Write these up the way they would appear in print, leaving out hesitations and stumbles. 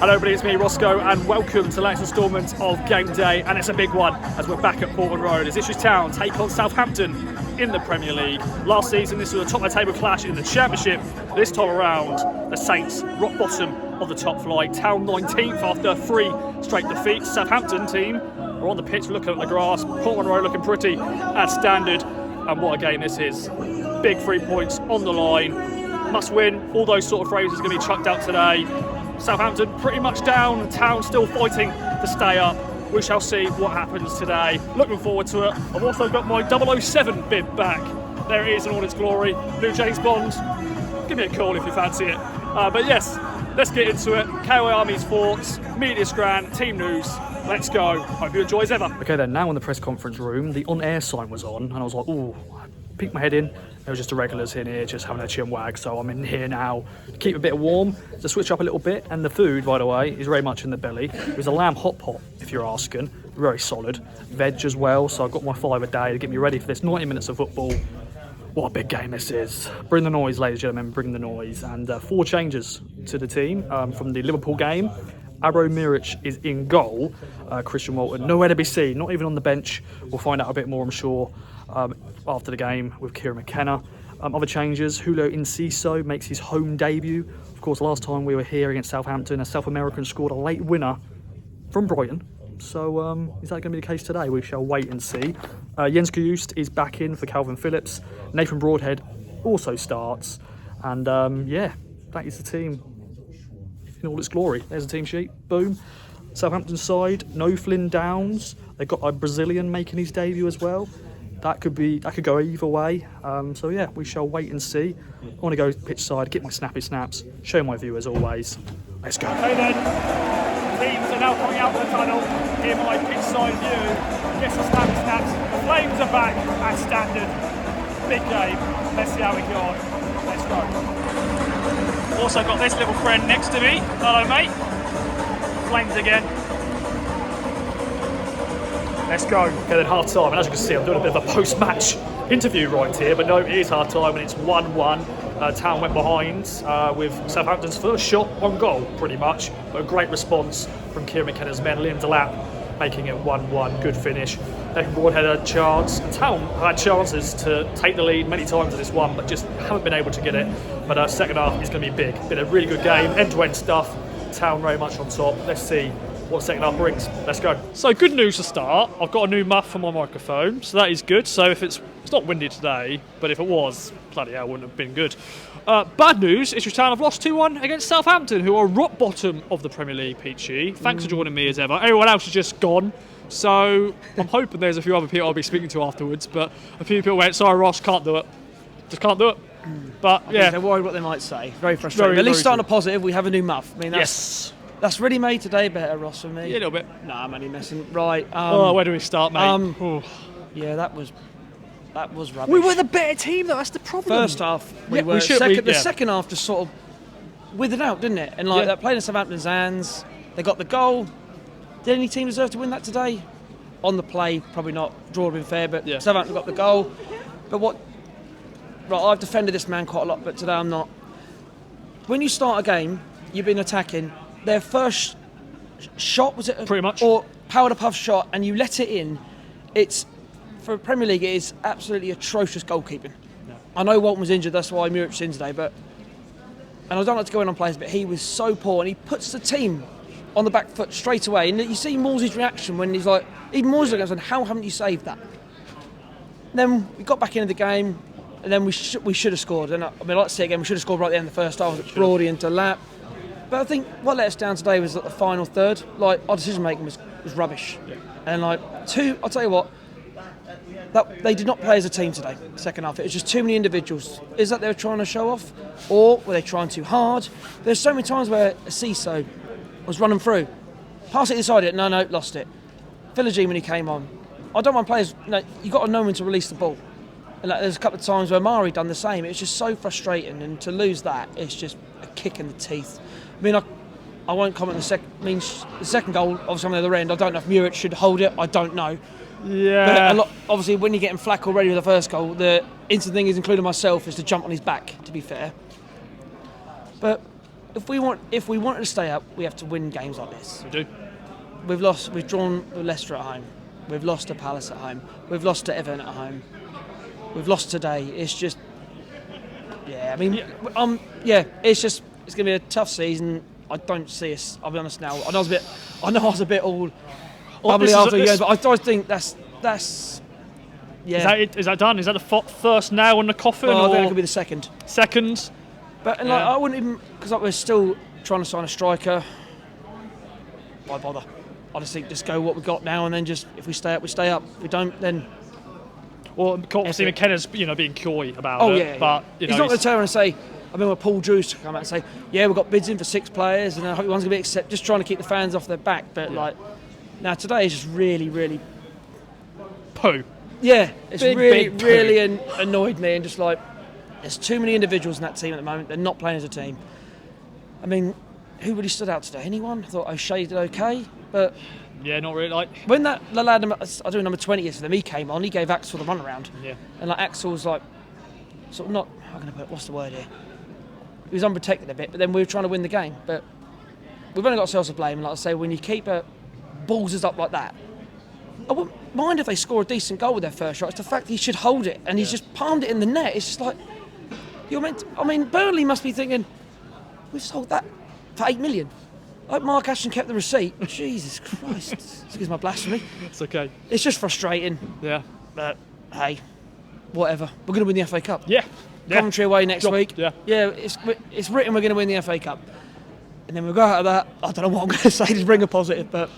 Hello everybody, it's me Roscoe and welcome to the latest instalment of Game Day, and it's a big one as we're back at Portman Road as Ipswich Town take on Southampton in the Premier League. Last season this was a top of the table clash in the Championship. This time around the Saints rock bottom of the top flight, Town 19th after 3 straight defeats. Southampton team are on the pitch looking at the grass, Portman Road looking pretty as standard, and what a game this is. Big 3 points on the line, must win, all those sort of phrases are going to be chucked out today. Southampton pretty much down, Town still fighting to stay up. We shall see what happens today. Looking forward to it. I've also got my 007 bib back. There it is in all its glory. New James Bond. Give me a call if you fancy it. But yes, let's get into it. KOA Army's thoughts, media scran, team news. Let's go. Hope you enjoy as ever. Okay then, now in the press conference room, the on-air sign was on and I was like, ooh, I peeked my head in. There was just the regulars in here just having a chin wag, so I'm in here now to keep a bit warm, to switch up a little bit. And the food, by the way, is very much in the belly. It was a lamb hot pot, if you're asking. Very solid. Veg as well, so I've got my 5 a day to get me ready for this 90 minutes of football. What a big game this is. Bring the noise, ladies and gentlemen, bring the noise. And 4 changes to the team from the Liverpool game. Aro Miric is in goal. Christian Walton nowhere to be seen, not even on the bench. We'll find out a bit more, I'm sure, after the game with Kieran McKenna. Other changes, Julio Enciso makes his home debut. Of course, last time we were here against Southampton, a South American scored a late winner from Brighton. So is that going to be the case today? We shall wait and see. Jens Kujust is back in for Calvin Phillips. Nathan Broadhead also starts. And yeah, that is the team in all its glory. There's a team sheet, boom. Southampton side, no Flynn Downs. They've got a Brazilian making his debut as well. That could go either way. So yeah, we shall wait and see. I want to go pitch side, get my snappy snaps, show my viewers always. Let's go. Okay then, teams are now coming out of the tunnel. Here my pitch side view. Get some snappy snaps. The Flames are back as standard. Big game. Let's see how we go. Let's go. Also got this little friend next to me. Hello mate. Flames again. Let's go. Okay then, half time, and as you can see I'm doing a bit of a post-match interview right here, but no, it is half time and it's 1-1. Town went behind with Southampton's first shot on goal pretty much, but a great response from Kieran McKenna's men. Liam Delap making it 1-1, good finish. Nathan Broadhead had a chance, and Town had chances to take the lead many times in this one, but just haven't been able to get it. But second half is going to be big. Been a really good game, end-to-end stuff. Town very much on top. Let's see what second half brings. Let's go. So good news to start. I've got a new muff for my microphone, so that is good. So if it's not windy today, but if it was, bloody hell, wouldn't have been good. Bad news, Ipswich Town have lost 2-1 against Southampton, who are rock bottom of the Premier League, Peachy. Thanks for joining me as ever. Everyone else is just gone. So I'm hoping there's a few other people I'll be speaking to afterwards, but a few people went, sorry Ross, can't do it. Just can't do it. But yeah. They're worried what they might say. Very frustrating. At least starting a positive, we have a new muff. I mean, that's really made today better, Ross, for me. Yeah, a little bit. Nah, I'm only messing. Right. Where do we start, mate? Yeah, that was rubbish. We were the better team, though. That's the problem. First half, we were. The second half just sort of withered out, didn't it? And that playing in Southampton's hands, they got the goal. Did any team deserve to win that today? On the play, probably not. Draw would have been fair, but Southampton got the goal. But I've defended this man quite a lot, but today I'm not. When you start a game, you've been attacking. Their first shot, was it? Pretty much. Or power to puff shot, and you let it in. It's, for Premier League, it is absolutely atrocious goalkeeping. No. I know Walton was injured, that's why Muric's in today, and I don't like to go in on players, but he was so poor, and he puts the team on the back foot straight away. And you see Morsey's reaction when he's like, even Morsey goes, how haven't you saved that? And then we got back into the game, and then we should have scored. And I mean, I'd like to see it again, we should have scored right at the end of the first half, Brody into lap. But I think what let us down today was that the final third, our decision making was rubbish. Yeah. And I'll tell you what, that they did not play as a team today, second half. It was just too many individuals. Is that they were trying to show off? Or were they trying too hard? There's so many times where Enciso was running through. Pass it inside it, no, lost it. Philogene when he came on. I don't mind players, you've got to know when to release the ball. And there's a couple of times where Mari done the same. It's just so frustrating, and to lose that, it's just a kick in the teeth. I mean, I won't comment on the second goal, obviously on the other end. I don't know if Muric should hold it, I don't know. Yeah. But obviously, when you're getting flack already with the first goal, the instant thing is, including myself, is to jump on his back, to be fair. But if we wanted to stay up, we have to win games like this. We do. We've drawn with Leicester at home. We've lost to Palace at home. We've lost to Everton at home. We've lost today. It's just, it's going to be a tough season. I don't see us. I'll be honest now. I know I was a bit all bubbly after the game, but I think that's. Yeah. Is that done? Is that the first nail in the coffin? Well, I or think it could be the second. Second. But I wouldn't even, because we're still trying to sign a striker. Why bother? I just think just go what we've got now, and then just if we stay up, we stay up. If we don't, then. Well, obviously McKenna's being coy about it. Yeah. But he's not going to turn around and say. I remember Paul Drews to come out and say, "Yeah, we've got bids in for 6 players, and I hope one's going to be accepted." Just trying to keep the fans off their back. But now today is just really, really poo. Yeah, it's big really annoyed me, and just like there's too many individuals in that team at the moment. They're not playing as a team. I mean, who really stood out today? Anyone? I thought O'Shea did okay, but yeah, not really. When the lad, I do number 20 yesterday, he came on. He gave Axel the run around. Yeah, and Axel's sort of not. How can I put it? What's the word here? He was unprotected a bit, but then we were trying to win the game. But we've only got ourselves to blame. And like I say, when you keep balls up like that, I wouldn't mind if they score a decent goal with their first shot. It's the fact he should hold it, and he's just palmed it in the net. It's just like you're meant to, Burnley must be thinking we've sold that for 8 million. Like Mark Ashton kept the receipt. Jesus Christ! Excuse my blasphemy. It's okay. It's just frustrating. Yeah. But hey, whatever. We're going to win the FA Cup. Yeah. Coventry away next week. Yeah. Yeah. It's written we're going to win the FA Cup, and then we'll go out of that. I don't know what I'm going to say to bring a positive, but.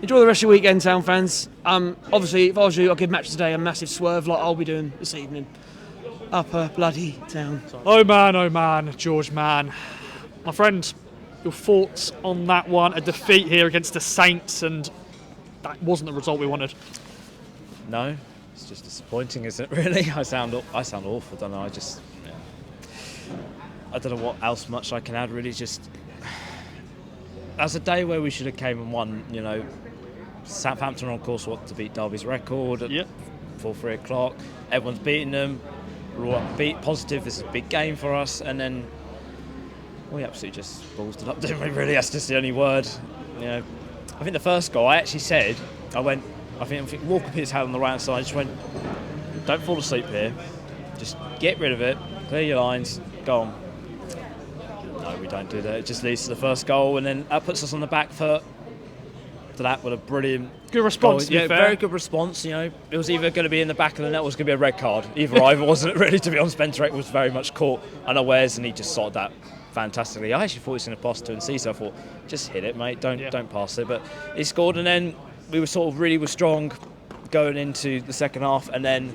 Enjoy the rest of your weekend, Town fans. Obviously, if I was you, I'd give Match Today a massive swerve like I'll be doing this evening. Upper bloody Town. Oh man, George man. My friend, your thoughts on that one? A defeat here against the Saints, and that wasn't the result we wanted. No, it's just disappointing, isn't it? Really, I sound awful, don't I? I don't know what else much I can add. Really, just as a day where we should have came and won. Southampton are on course to beat Derby's record at 3 o'clock. Everyone's beating them. We're all upbeat, positive. This is a big game for us, and then we absolutely just ballsed it up, didn't we? Really, that's just the only word. I think the first goal, I actually said, I think Walker put his hand on the right side. I just went, don't fall asleep here. Just get rid of it. Clear your lines. Go on. No, we don't do that. It just leads to the first goal, and then that puts us on the back foot. To that with a brilliant good response. Goal. Yeah, very good response. It was either going to be in the back of the net or it was going to be a red card. Either wasn't it really, to be honest. Benturek was very much caught unawares, and he just sorted that fantastically. I actually thought he was going to pass to and see, so I thought, just hit it, mate. Don't pass it. But he scored, and then we were strong going into the second half, and then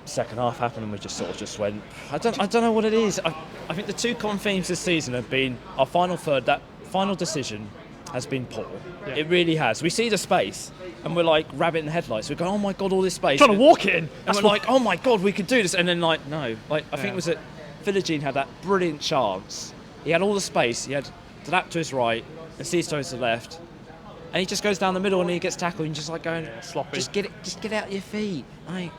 second half happened, and we just went. I don't know what it is. I think the two common themes this season have been our final third. That final decision has been poor. Yeah. It really has. We see the space, and we're like rabbit in the headlights. We go, oh my god, all this space. Trying to walk it in. And we're like, oh my god, we could do this. And then no. I think it was that Philogene had that brilliant chance. He had all the space. He had Delap to his right and Seastow to the left, and he just goes down the middle and he gets tackled and just like going sloppy. Just get out of your feet.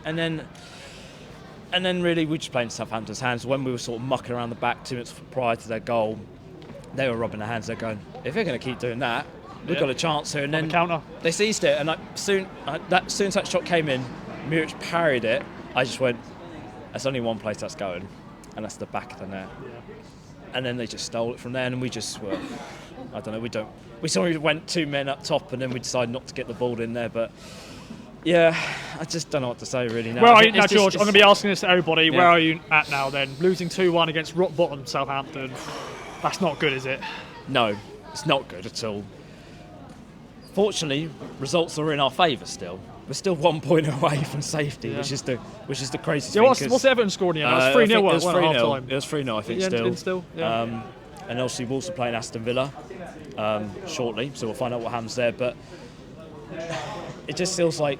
And then really we just played in Southampton's hands. When we were sort of mucking around the back 2 minutes prior to their goal, they were rubbing their hands. They're going, if they're going to keep doing that, we've got a chance here. And then counter. They seized it, and soon as that shot came in, Muric parried it. I just went, there's only one place that's going, and that's the back of the net. Yeah. And then they just stole it from there, and we just were, I don't know, we saw we went 2 men up top, and then we decided not to get the ball in there, but yeah, I just don't know what to say really now. Where are you now, George? I'm going to be asking this to everybody. Yeah. Where are you at now then? Losing 2-1 against rock bottom Southampton. That's not good, is it? No, it's not good at all. Fortunately, results are in our favour still. We're still 1 point away from safety, which is the craziest thing. What's Everton scored in the end? It was 3-0 it was 3-0. It was 3-0, I think, still. Yeah. And obviously Wolves are playing Aston Villa shortly, so we'll find out what happens there. But it just feels like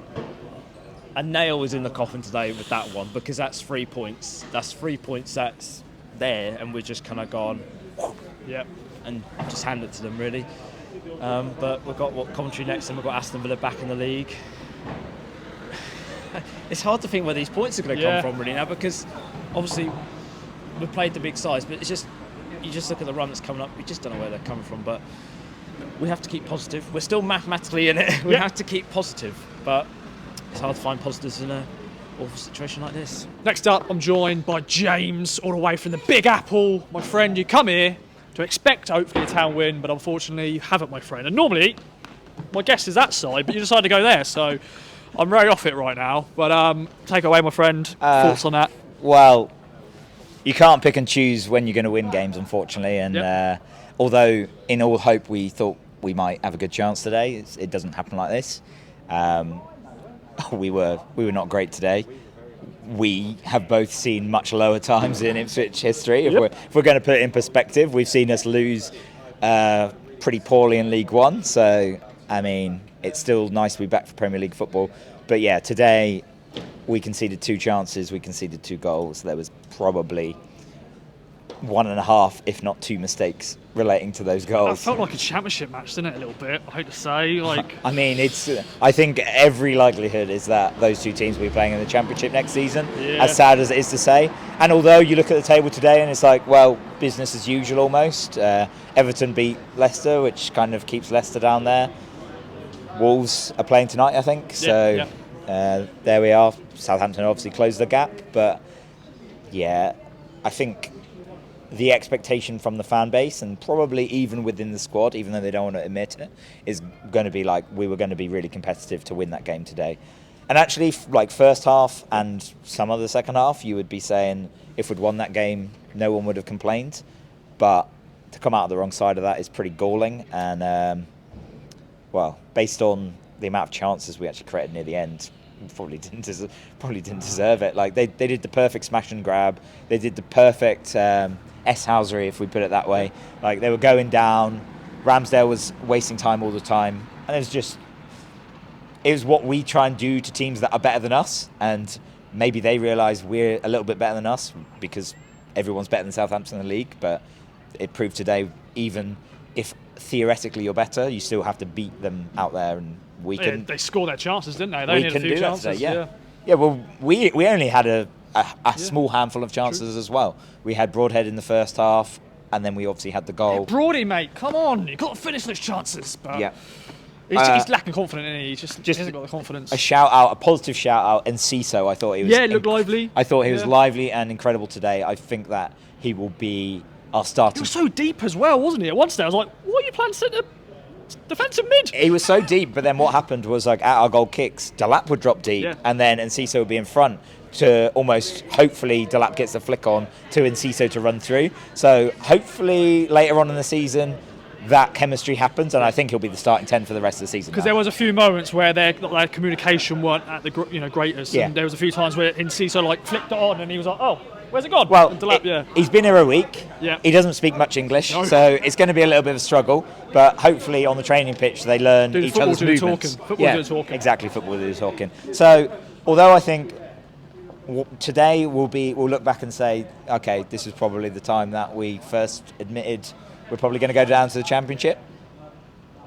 a nail is in the coffin today with that one, because that's 3 points. That's 3 points that's there, and we're just kind of gone, and just hand it to them really. But we've got Coventry next, and we've got Aston Villa back in the league. It's hard to think where these points are going to come from really now, because obviously we've played the big sides, but it's just you just look at the run that's coming up. We just don't know where they're coming from, but we have to keep positive. We're still mathematically in it. We have to keep positive, but it's hard to find positives in a awful situation like this. Next up, I'm joined by James, all the way from the Big Apple. My friend, you come here to expect hopefully a Town win, but unfortunately you haven't, my friend. And normally, my guess is that side, but you decided to go there, so I'm very off it right now. But take away, my friend. Thoughts on that? Well, you can't pick and choose when you're going to win games, unfortunately. And although in all hope we thought we might have a good chance today, it doesn't happen like this. We were not great today. We have both seen much lower times in Ipswich history. If we're going to put it in perspective, we've seen us lose pretty poorly in League One. So, I mean, it's still nice to be back for Premier League football. But yeah, today we conceded 2 chances. We conceded 2 goals. There was probably 1.5, if not 2 mistakes relating to those goals. It felt like a championship match, didn't it, a little bit? I hate to say. I mean, I think every likelihood is that those 2 teams will be playing in the championship next season, as sad as it is to say. And although you look at the table today and it's like, well, business as usual almost. Everton beat Leicester, which kind of keeps Leicester down there. Wolves are playing tonight, I think. So there we are. Southampton obviously closed the gap. But yeah, I think the expectation from the fan base and probably even within the squad, even though they don't want to admit it, is going to be like we were going to be really competitive to win that game today. And actually, like first half and some of the second half, you would be saying if we'd won that game, no one would have complained. But to come out of the wrong side of that is pretty galling. And well, based on the amount of chances we actually created near the end, probably didn't deserve it. Like they did the perfect smash and grab. They did the perfect S-housery, if we put it that way. Like they were going down. Ramsdale was wasting time all the time, and it was what we try and do to teams that are better than us. And maybe they realise we're a little bit better than us because everyone's better than Southampton in the league. But it proved today, even if theoretically you're better, you still have to beat them out there, and we can. They scored their chances, didn't they? They only had a few chances. Yeah. Well, we only had a small handful of chances as well. We had Broadhead in the first half, and then we obviously had the goal. Yeah, Broady, mate, come on! You've got to finish those chances. But he's lacking confidence, isn't he? He just hasn't got the confidence. A positive shout out, and Ciso, I thought he was. Yeah, he looked lively. I thought he was lively and incredible today. I think that he will be our starting. He was so deep as well, wasn't he? At one stage, I was like, "What are you playing centre defensive mid?" He was so deep, but then what happened was like at our goal kicks, Delap would drop deep, and then Enciso would be in front to almost hopefully Delap gets the flick on to Enciso to run through. So hopefully later on in the season that chemistry happens, and I think he'll be the starting 10 for the rest of the season. Because there was a few moments where their communication weren't at the greatest. Yeah. And there was a few times where Enciso flicked it on, and he was like, "Oh, where's it gone?" Well, Delap, he's been here a week. Yeah. He doesn't speak much English, so it's going to be a little bit of a struggle. But hopefully on the training pitch they learn each other's movements. Football do the talking. Exactly, football do the talking. So although I think today we'll look back and say, okay, this is probably the time that we first admitted we're probably going to go down to the Championship.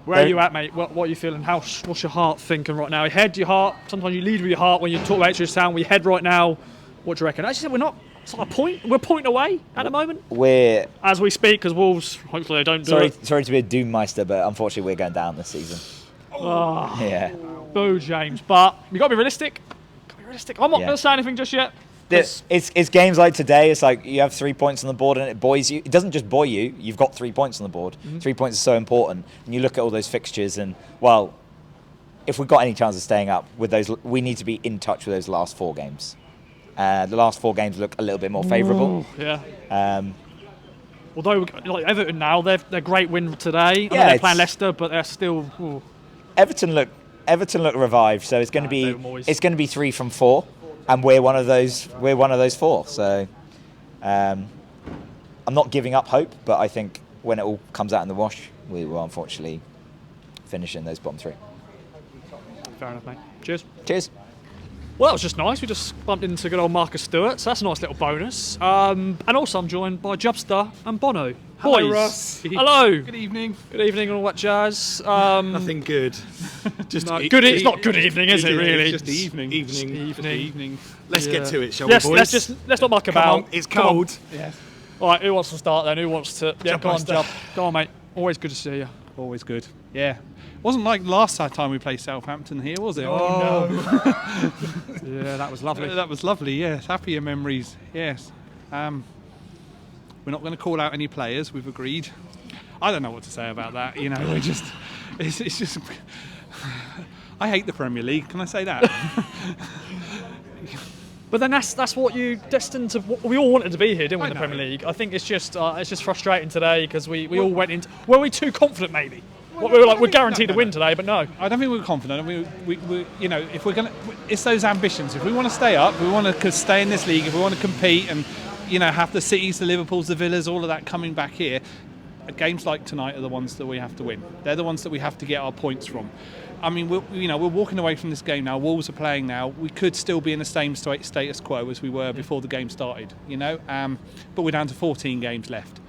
Where are you at, mate? What are you feeling? What's your heart thinking right now? Your head, your heart. Sometimes you lead with your heart when you talk about Ipswich Town. With your head right now, what do you reckon? Actually, said we're not. It's like a point. We're a point away at the moment. As we speak, because Wolves, hopefully they don't do it. Sorry to be a doommeister, but unfortunately we're going down this season. Oh, yeah. Boo, James. But you got to be realistic. I'm not going to say anything just yet. It's games like today. It's like you have 3 points on the board and it buoys you. It doesn't just buoy you. You've got 3 points on the board. 3 points are so important. And you look at all those fixtures and, well, if we've got any chance of staying up with those, we need to be in touch with those last 4 games. The last 4 games look a little bit more favourable. Yeah. Although like Everton now, they're great win today. They're playing Leicester, but they're still. Ooh. Everton look revived. So it's going to be 3 from 4, and we're one of those 4. So I'm not giving up hope, but I think when it all comes out in the wash, we will unfortunately finish in those bottom 3. Fair enough, mate. Cheers. Cheers. Well, that was just nice. We just bumped into good old Marcus Stewart, so that's a nice little bonus. And also I'm joined by Jubster and Bono. Hello, Boys. Ross. Hello. Good evening. Good evening and all that jazz. Nothing good. Just good. It's not good evening, is it? Really? It's just evening. Evening. Evening. Let's get to it, shall yes, we, boys? Let's not muck about. It's cold. Yeah. All right, who wants to start then? Who wants to Jump go on, on, jump. Go on, mate. Always good to see you. Always good. Yeah. Wasn't like last time we played Southampton here, was it? Oh, no. Yeah, that was lovely. That was lovely, yes. Happier memories, yes. We're not going to call out any players, we've agreed. I don't know what to say about that, you know, it's just... I hate the Premier League, can I say that? But then that's what you destined to. We all wanted to be here, didn't we? I In the know. Premier League. I think it's just frustrating today because we all went into. Were we too confident? Maybe. What we were like, we're guaranteed to win today, but no. I don't think we're confident. We you know, if we're gonna, it's those ambitions. If we want to stay up, if we want to stay in this league, if we want to compete, and you know, have the Cities, the Liverpools, the Villas, all of that coming back here. Games like tonight are the ones that we have to win. They're the ones that we have to get our points from. I mean, we're walking away from this game now. Wolves are playing now. We could still be in the same status quo as we were before the game started, you know. But we're down to 14 games left.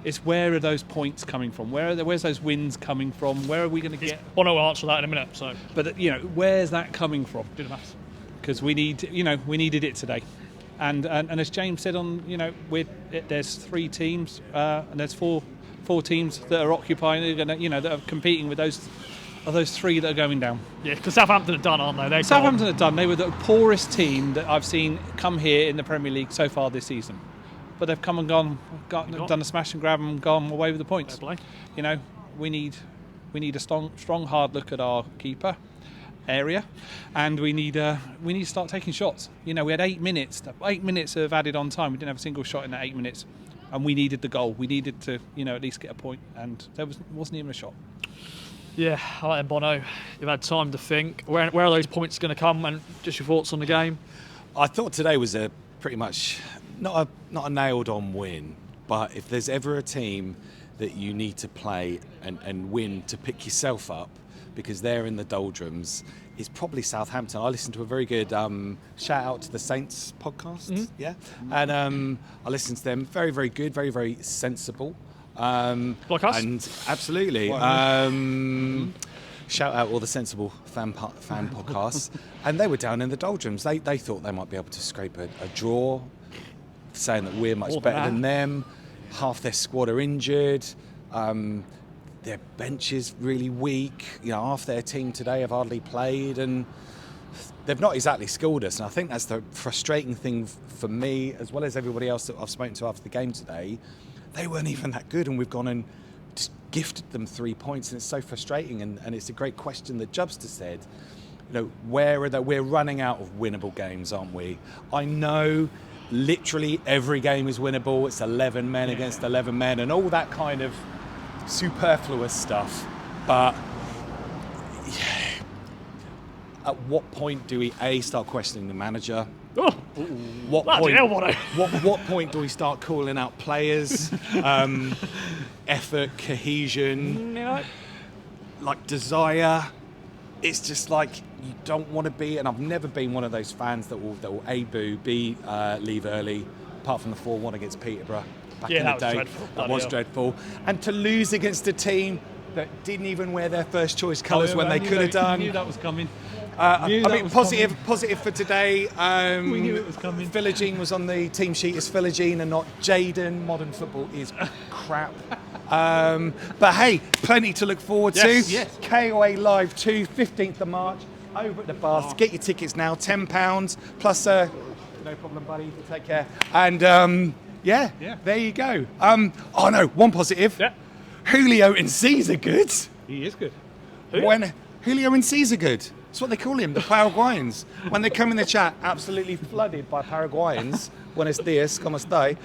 It's where are those points coming from? Where's those wins coming from? Where are we going to get? Bono will answer that in a minute. So, but you know, where's that coming from? do the maths. Because we needed it today. And as James said, there's 3 teams and there's four teams that are occupying, that are competing with those 3 that are going down. Yeah, because Southampton are done, aren't they? Southampton are done. They were the poorest team that I've seen come here in the Premier League so far this season. But they've come and done a smash and grab and gone away with the points. Fair play. You know, we need a strong, hard look at our keeper area, and we need to start taking shots. You know, we had 8 minutes of added on time. We didn't have a single shot in that 8 minutes. And we needed the goal. We needed to, at least get a point, and there wasn't even a shot. Yeah, all right, Bono, you've had time to think. Where are those points going to come, and just your thoughts on the game? I thought today was a pretty much not a nailed-on win, but if there's ever a team that you need to play and win to pick yourself up, because they're in the doldrums, it's probably Southampton. I listened to a very good shout out to the Saints podcast, and I listened to them. Very, very good, very, very sensible. Like us? And absolutely. Shout out all the sensible fan podcasts. And they were down in the doldrums. They thought they might be able to scrape a draw, saying that we're much better than them. Half their squad are injured. Their bench is really weak. You know, half their team today have hardly played, and they've not exactly schooled us. And I think that's the frustrating thing for me, as well as everybody else that I've spoken to after the game today. They weren't even that good, and we've gone and just gifted them 3 points, and it's so frustrating. And it's a great question that Jubster said. You know, where are they? We're running out of winnable games, aren't we? I know literally every game is winnable. It's 11 men against 11 men, and all that kind of superfluous stuff, but at what point do we start questioning the manager? What point do we start calling out players? Effort, cohesion, like desire. It's just like you don't want to be, and I've never been one of those fans that will A, boo, B, leave early, apart from the 4-1 against Peterborough. Back in the day, dreadful. that was dreadful. And to lose against a team that didn't even wear their first choice colours when they could have done. We knew that was coming. I mean, positive for today. We knew it was coming. Philogene was on the team sheet as Philogene and not Jaden. Modern football is crap. But hey, plenty to look forward to. Yes. KOA Live 2, 15th of March, over at the Bath. Get your tickets now, £10 plus. No problem, buddy. Take care. And yeah, there you go. One positive. Yeah. Julio and C's are good. He is good. When Julio and C's are good. That's what they call him, the Paraguayans. When they come in the chat, absolutely flooded by Paraguayans. Buenos dias, ¿cómo está?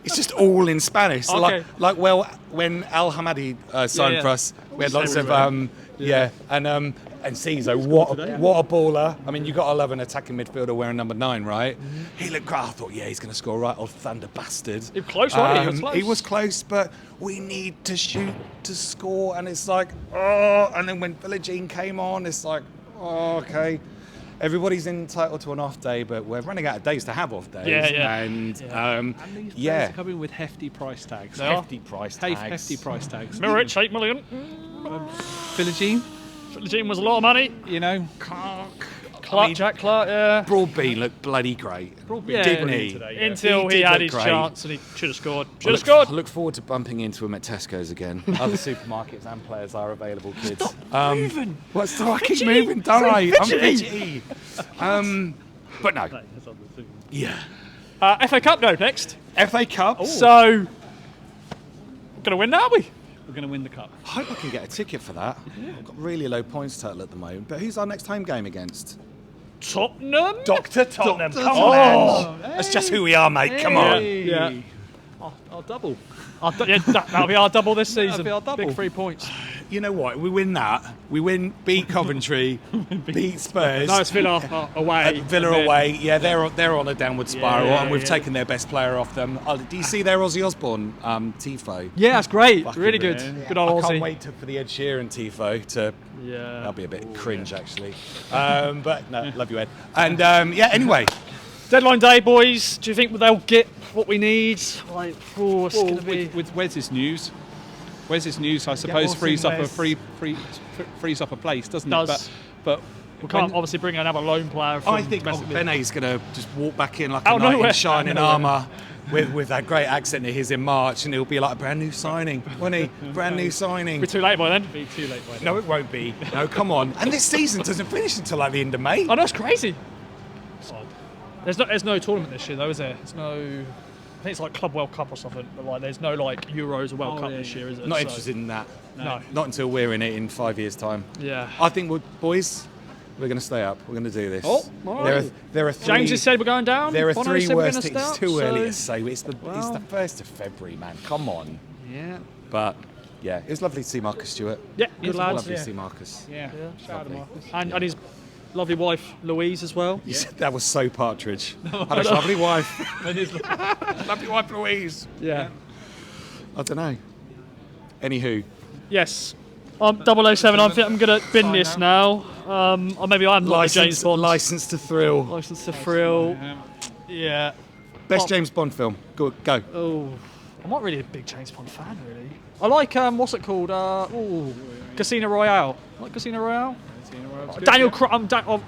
It's just all in Spanish. So Okay. When Al Hamadi signed for us, we had lots of and Cesar, what a baller. I mean, you got to love an attacking midfielder wearing number 9, right? Mm-hmm. He looked great. I thought, he's going to score right, old thunder bastard. He was close, wasn't he? He was close. He was close, but we need to shoot to score, and it's like, and then when Philogene came on, it's like, okay. Everybody's entitled to an off day, but we're running out of days to have off days. And these players are coming with hefty price tags. Hefty price tags. Hefty price tags. Mirich, 8 million. Philogene, Philogene was a lot of money. you know, Can't Clark, Jack Clark, yeah. Broadbean looked bloody great. Yeah, didn't he? Until he did had look his great. chance and he should have scored. I look forward to bumping into him at Tesco's again. Other supermarkets and players are available, kids. Stop moving. What's I keep moving, don't I? I'm fidgety. But no. Yeah. FA Cup though next. FA Cup. So, we're going to win now, are we? We're going to win the cup. I hope I can get a ticket for that. I've got really low points total at the moment. But who's our next home game against? Tottenham? Dr. Tottenham. Dr. Come Tottenham. on. That's just who we are, mate. Come on. Yeah. Our double. That'll be our double this season. That'll be our double. Big 3 points. You know what? We win that. We beat Coventry, beat Spurs. No, it's Villa away. Villa away. Yeah, they're on a downward spiral, and we've taken their best player off them. Do you see their Ozzy Osbourne tifo? Yeah, that's great. Fucking Really brilliant. good. Good old I Aussie. can't wait for the Ed Sheeran tifo to. Yeah. That'll be a bit cringe, actually. But no, love you, Ed. And anyway. Deadline day, boys. Do you think they'll get what we need? Like, it's going to be With Wes's news, I suppose frees up a place, doesn't it? But we can't obviously bring another lone player. From I think domestic league. Bene's going to just walk back in like Out a knight nowhere. in shining armour with that great accent of his in March, and he'll be like a brand new signing, won't he? Brand new signing. Be too late by then. be too late by No, it won't be. No, come on. And this season doesn't finish until like the end of May. I know, it's crazy. There's no tournament this year though, is there? There's no. I think it's like Club World Cup or something, but like there's no like Euros or World Cup this year, is it? Not interested in that. No. Not until we're in it in 5 years' time. Yeah. I think boys, we're going to stay up. We're going to do this. Oh, all right. There are three. James has said we're going down. There are Bono three said we're worst gonna teams. stay It's up, too early to so- say. It's the 1st of February, man. Come on. Yeah. But yeah, it was lovely to see Marcus Stewart. Yeah, good lads. Lovely to see Marcus. Yeah. Shout out to Marcus. And his lovely wife Louise as well. You said that was so Partridge. Had a lovely wife. Lovely wife, Louise. Yeah. I don't know. Anywho, Yes. 007. I think I'm gonna bin this now. Or maybe I'm not the James Bond. License to Thrill. License to Thrill. Yeah. Best James Bond film. Go. Oh, I'm not really a big James Bond fan, really. I like what's it called? Casino Royale. Like Casino Royale. Daniel,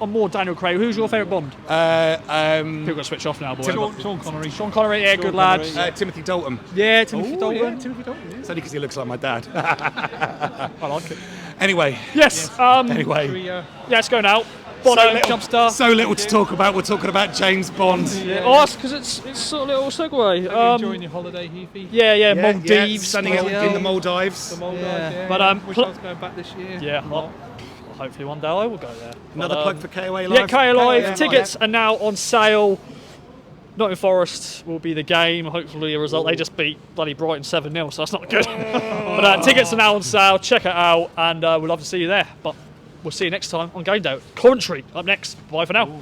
I'm more Daniel Craig. Who's your favourite Bond? People got to switch off now, boy. Sean Connery. Sean Connery, yeah, good lad. Timothy Dalton. Yeah, Timothy Dalton. Yeah, Timothy Dalton. It's only because he looks like my dad. I like it. Anyway. Yes. Anyway. Yeah, let's go now. Bono, Jumpstar. So little to talk about. We're talking about James Bond. Yeah. Oh, that's because it's sort of a little segue. Enjoying your holiday, Heafy? Yeah, Maldives. Sunny in the Maldives. The Maldives, yeah. But, wish I was going back this year. Yeah, well, hopefully one day I will go there. Another But, plug for KOA Live. Yeah, KOA Live. Yeah. Tickets are now on sale. Nottingham Forest will be the game. Hopefully a result. They just beat bloody Brighton 7-0, so that's not good. But tickets are now on sale. Check it out, and we'd love to see you there. But we'll see you next time on Game Day. Coventry up next. Bye for now.